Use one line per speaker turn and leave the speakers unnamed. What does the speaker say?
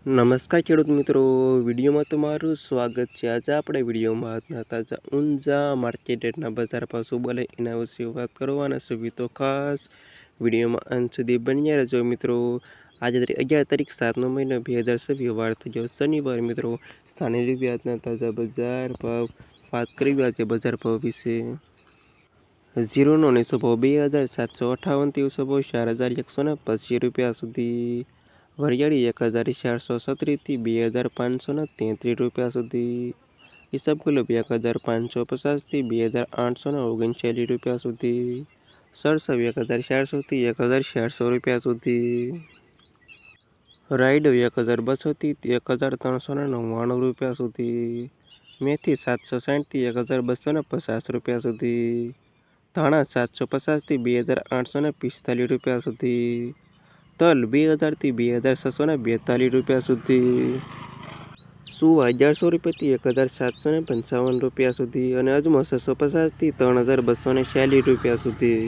નમસ્કાર ખેડૂત મિત્રો, વિડીયોમાં તમારું સ્વાગત છે। આજે આપણે વિડીયોમાં આજના તાજા ઊંઝા માર્કેટ રેટના બજાર ભાવ શું બોલે એના વિશે વાત કરવાના છે। તો ખાસ વિડીયોમાં અંત સુધી બન્યા રહેજો મિત્રો। આજે 11 તારીખ 7નો મહિનો 2026 વાર થયો શનિવાર મિત્રો। સ્થાનિક રૂપિયા આજના તાજા બજાર ભાવ વાત કરી આજે બજાર ભાવ વિશે। જીરોનો નીચો ભાવ 2758 થી ઊંચો ભાવ 4180 રૂપિયા સુધી। વરિયાળી 1437 થી 2533 રૂપિયા સુધી। ઈસબગુલ 1550 થી 2839 રૂપિયા સુધી। સરસવ 1400 થી 1400 રૂપિયા સુધી। રાયડો 1200 થી 1399 રૂપિયા સુધી। મેથી 760 થી 1250 રૂપિયા સુધી। ધાણા 750 થી 2845 રૂપિયા સુધી। તલ 2000 થી 2642 રૂપિયા સુધી। સુવા 1100 રૂપિયા થી 1755 રૂપિયા સુધી અને અજમો 650 થી 3246 રૂપિયા સુધી।